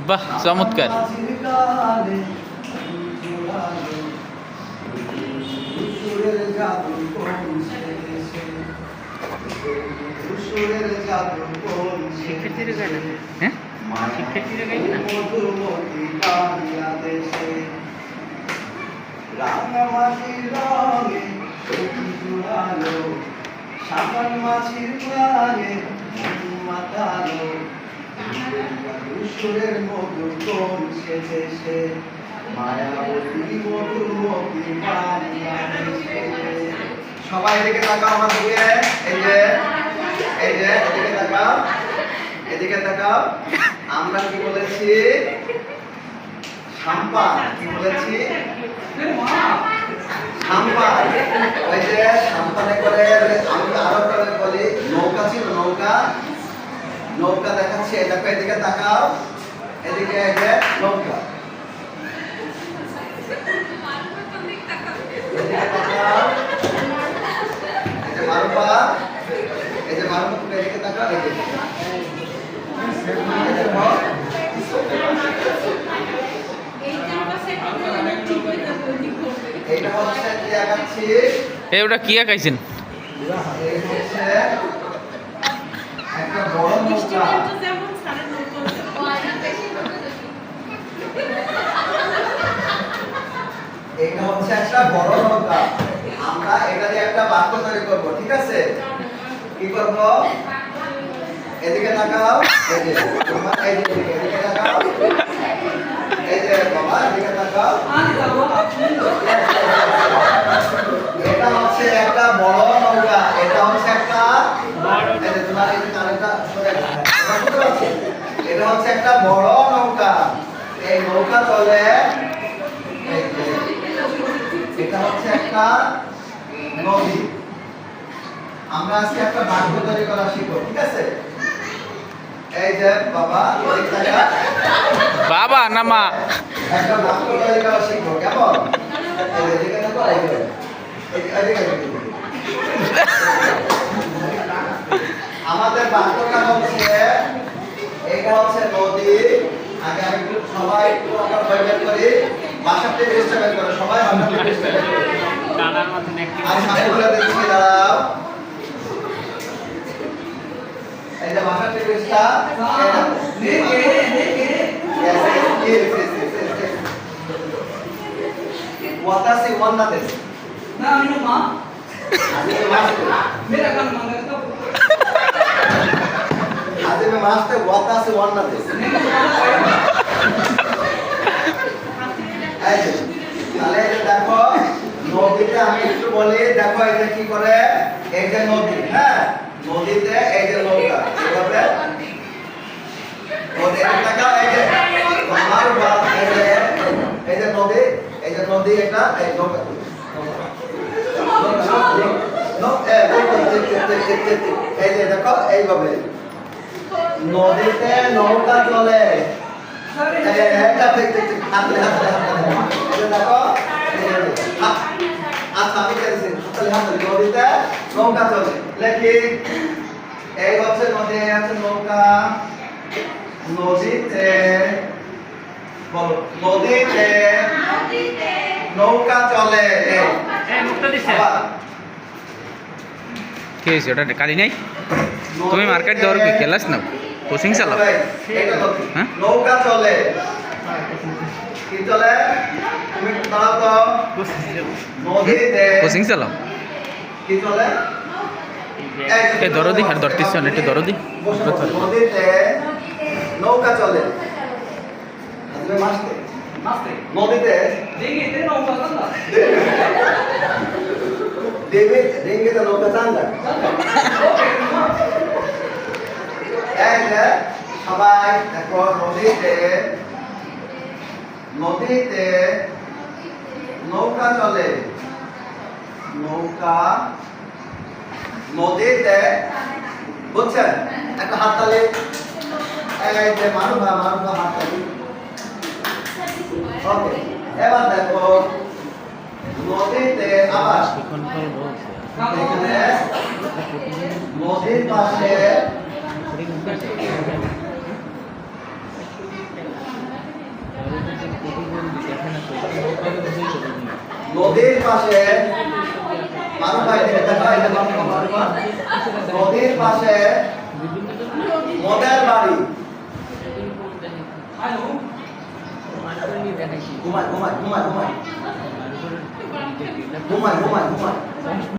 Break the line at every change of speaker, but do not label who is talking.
বাহ, চমৎকার। হ্যাঁ,
রাঙামাটির রঙে জোড়ালো, সাবান মাছির প্রাণে মাতালো, সুরের মধুর কোন সেজেছে মায়াবতী মধুমতি বাংলাদেশে। সবাই এদিকে তাকাও আমার দিকে, এই যে এদিকে তাকাও, এদিকে তাকাও। আমরা কি বলেছি? সাম্পা। কি বলেছি? সাম্পা। ওই যে সাম্পানে করে আমি আরো করে বলি নৌকা ছিল, নৌকা। নৌকা দেখাচ্ছি, এই দেখো এদিকে তাকাও, এদিকে এই যে নৌকা, এদিকে তাকাও, এই যে মারুপা, এই যে মারুপা, তুমি এদিকে তাকাও, এই যে এইটা হচ্ছে কি আঁকাচ্ছি?
এই ওটা কি আঁকাইছেন?
এই হচ্ছে একটা বড় নৌকা। এটা হচ্ছে একটা বড় নৌকা। আমরা এটা দিয়ে একটা বাক্য তৈরি করব, ঠিক আছে? কি করব? এদিকে তাকাও, এই যে তোমার এই যে এদিকে তাকাও, এই যে বাবা এদিকে তাকাও। এটা হচ্ছে একটা বড় নৌকা, এটা হচ্ছে একটা এই যে তোমার এই যে কানেরটা সরে গেছে, বুঝতে পারছো? এটা হচ্ছে একটা বড় নৌকা। এই নৌকা চলে, এই যে এটা হচ্ছে একটা নদী। আমরা আজকে একটা বাক্য তৈরি করা শিখবো, ঠিক আছে? এই যে বাবা এদিকে তাকা,
বাবা না মা?
একটা বাক্য তৈরি করা শিখবো, কেমন? এই যে এদিকে তাকাও, এই যে এদিকে। আমাদের বাক্যটা হচ্ছে, এটা হচ্ছে নদী। আগে আমি একটু সবাই একটু আমরা পরিবেশ করি, ভাষাতে চেষ্টা করো, সবাই ভাষাতে চেষ্টা করো। আর সাথীগুলো দেখছি, দাঁড়াও। এই যে ভাষাতে চেষ্টা, ওয়াতাসি ওয়ান্নাদেশ
না আমি না মা मेरा काम मांगा तो
आज में मास्टर वातासि ওয়ান্নাদেশ। এই যে তাহলে এই যে দেখো নদীতে আমি একটু বলি, দেখো এই যে কি করে, এই যে নদী, হ্যাঁ নদীতে এই যে নৌকা, কিভাবে নদী টাকা, এই যে আমার বাপ, এই যে নদী, এই যে নদী, এটা এই নৌকা, এই যে দেখো এইভাবে নদীতে নৌকা চলে। আচ্ছা আমি নদীতে নৌকা চলে লেখি, এই হচ্ছে নদী, এই হচ্ছে নৌকা। নদীতে বলো, নদীতে নৌকা চলে।
কি হয়েছে? ওটা কালি নাই? তুমি মার্কেট যাওয়ার কি ক্লাস নাও, কোচিং চালাও? হ্যাঁ,
নৌকা চলে, কি চলে? তুমি দাঁড়াও তো, নদীতে
কোচিং চালাও।
কি চলে?
এই দরদি আর ধরতিস না, একটু দরদি।
নদীতে নৌকা চলে। আজকে মাসতে
मास्टर
নদীতে
देंगे तेरे ना ऊपर चल रहा
দেবে দেঙ্গে তো নৌকা চান্দা। এই যে সবাই দেখো নদীতে নদীতে নৌকা চলে, নৌকা নদীতে, বুঝছেন? একটা হাততালি, এই যে মারুবা মারুবা হাততালি। ওকে, এবার দেখো নদীতে আবার এখানে নদীর পাশে নদীর পাশে মানুষ ভাই দেখা এটা নদীর পাশে মদের বাড়ি
হ্যালো
ঘুমায় ঘুমায় ঘুমায় ঘুমায় ঘুমায় ঘুমায় ঘুমায়